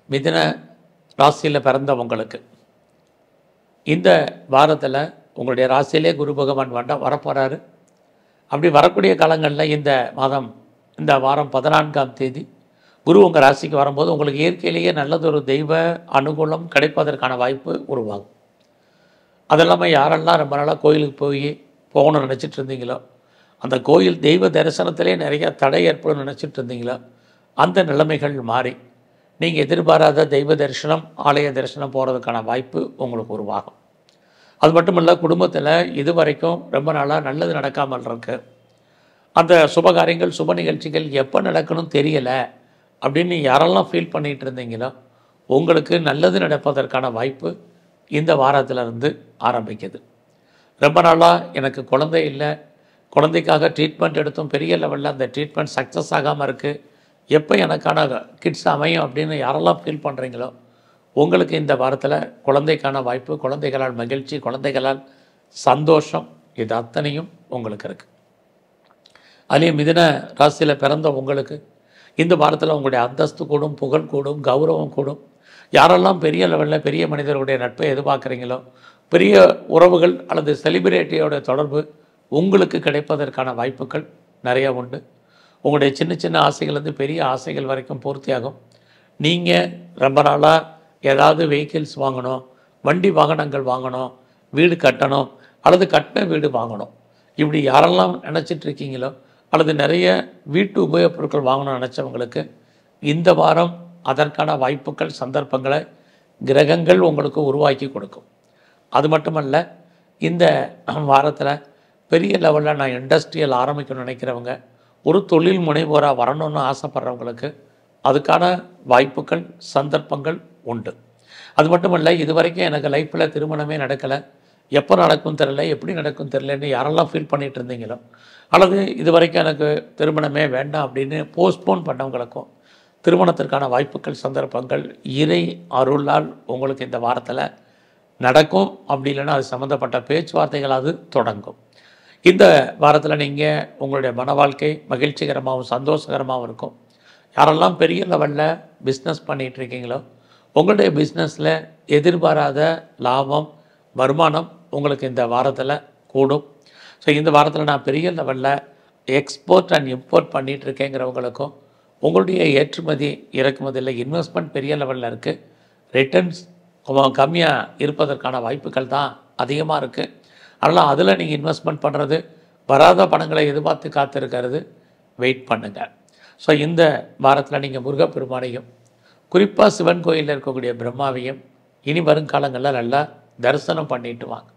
மிதுன ராசியில் பிறந்தவங்களுக்கு இந்த வாரத்தில் உங்களுடைய ராசியிலே குரு பகவான் வரப்போகிறாரு. அப்படி வரக்கூடிய காலங்களில் இந்த வாரம் 14ஆம் தேதி குரு உங்கள் ராசிக்கு வரும்போது உங்களுக்கு இயற்கையிலேயே நல்லதொரு தெய்வ அனுகூலம் கிடைப்பதற்கான வாய்ப்பு உருவாகும். அது இல்லாமல் யாரெல்லாம் ரொம்ப நாளாக கோயிலுக்கு போகணும்னு நினச்சிட்டு இருந்தீங்களோ, அந்த கோயில் தெய்வ தரிசனத்திலே நிறைய தடை ஏற்படும் நினச்சிட்டு இருந்தீங்களோ, அந்த நிலைமைகள் மாறி நீங்கள் எதிர்பாராத தெய்வ தரிசனம், ஆலய தரிசனம் போகிறதுக்கான வாய்ப்பு உங்களுக்கு உருவாகும். அது மட்டும் இல்லை, குடும்பத்தில் இதுவரைக்கும் ரொம்ப நாளாக நல்லது நடக்காமல் இருக்கு, அந்த சுபகாரியங்கள் சுப நிகழ்ச்சிகள் எப்போ நடக்கணும் தெரியலை அப்படின்னு யாரெல்லாம் ஃபீல் பண்ணிகிட்டு இருந்தீங்களோ, உங்களுக்கு நல்லது நடப்பதற்கான வாய்ப்பு இந்த வாரத்திலிருந்து ஆரம்பிக்குது. ரொம்ப நாளாக எனக்கு குழந்தை இல்லை, குழந்தைக்காக ட்ரீட்மெண்ட் எடுத்தும் பெரிய லெவலில் அந்த ட்ரீட்மெண்ட் சக்ஸஸ் ஆகாமல் இருக்குது, எப்போ எனக்கான கிட்ஸ் அமையும் அப்படின்னு யாரெல்லாம் ஃபீல் பண்ணுறீங்களோ, உங்களுக்கு இந்த வாரத்தில் குழந்தைக்கான வாய்ப்பு, குழந்தைகளால் மகிழ்ச்சி, குழந்தைகளால் சந்தோஷம், இது அத்தனையும் உங்களுக்கு இருக்குது. அதுலேயும் மிதுன ராசியில் பிறந்த உங்களுக்கு இந்த வாரத்தில் உங்களுடைய அந்தஸ்து கூடும், புகழ் கூடும், கௌரவம் கூடும். யாரெல்லாம் பெரிய லெவலில் பெரிய மனிதர்களுடைய நட்பை எதிர்பார்க்குறீங்களோ, பெரிய உறவுகள் அல்லது செலிபிரிட்டியோட தொடர்பு உங்களுக்கு கிடைப்பதற்கான வாய்ப்புகள் நிறையா உண்டு. உங்களுடைய சின்ன சின்ன ஆசைகள்லேருந்து பெரிய ஆசைகள் வரைக்கும் பூர்த்தியாகும். நீங்கள் ரொம்ப நாளாக ஏதாவது வெஹிக்கிள்ஸ் வாங்கணும், வண்டி வாகனங்கள் வாங்கணும், வீடு கட்டணும் அல்லது கட்டின வீடு வாங்கணும், இப்படி யாரெல்லாம் நினச்சிட்டு இருக்கீங்களோ, அல்லது நிறைய வீட்டு உபயோகப் பொருட்கள் வாங்கணும்னு நினச்சவங்களுக்கு இந்த வாரம் அதற்கான வாய்ப்புகள், சந்தர்ப்பங்களை கிரகங்கள் உங்களுக்கு உருவாக்கி கொடுக்கும். அது மட்டுமல்ல, இந்த வாரத்தில் பெரிய லெவலில் நான் இண்டஸ்ட்ரியல் ஆரம்பிக்கணும்னு நினைக்கிறவங்க, ஒரு தொழில் முனைவோராக வரணும்னு ஆசைப்படுறவங்களுக்கு அதுக்கான வாய்ப்புகள், சந்தர்ப்பங்கள் உண்டு. அது மட்டுமல்ல, இது வரைக்கும் எனக்கு லைஃப்பில் திருமணமே நடக்கலை, எப்போ நடக்கும் தெரியல, எப்படி நடக்கும் தெரியலன்னு யாரெல்லாம் ஃபீல் பண்ணிகிட்டு இருந்தீங்களோ, அல்லது இது வரைக்கும் எனக்கு திருமணமே வேண்டாம் அப்படின்னு போஸ்ட்போன் பண்ணவங்களுக்கும் திருமணத்திற்கான வாய்ப்புகள், சந்தர்ப்பங்கள் இறை அருளால் உங்களுக்கு இந்த வாரத்தில் நடக்கும். அப்படி இல்லைன்னா அது சம்மந்தப்பட்ட பேச்சுவார்த்தைகள் அது தொடங்கும். இந்த வாரத்தில் நீங்கள் உங்களுடைய மன வாழ்க்கை மகிழ்ச்சிகரமாகவும் சந்தோஷகரமாகவும் இருக்கும். யாரெல்லாம் பெரிய லெவலில் பிஸ்னஸ் பண்ணிகிட்ருக்கீங்களோ, உங்களுடைய பிஸ்னஸில் எதிர்பாராத லாபம், வருமானம் உங்களுக்கு இந்த வாரத்தில் கூடும். ஸோ இந்த வாரத்தில் நான் பெரிய லெவலில் எக்ஸ்போர்ட் அண்ட் இம்போர்ட் பண்ணிகிட்ருக்கேங்கிறவங்களுக்கும், உங்களுடைய ஏற்றுமதி இறக்குமதியில் இன்வெஸ்ட்மெண்ட் பெரிய லெவலில் இருக்குது, ரிட்டர்ன்ஸ் கம்மியாக இருப்பதற்கான வாய்ப்புகள் தான் அதிகமாக இருக்குது. அதனால் அதில் நீங்கள் இன்வெஸ்ட்மெண்ட் பண்ணுறது, வராத பணங்களை எதிர்பார்த்து காத்திருக்கிறது, வெயிட் பண்ணுங்கள். ஸோ இந்த வாரத்தில் நீங்கள் முருகப்பெருமானையும், குறிப்பாக சிவன் கோயிலில் இருக்கக்கூடிய பிரம்மாவையும் இனி வருங்காலங்களில் நல்லா தரிசனம் பண்ணிட்டு வாங்க.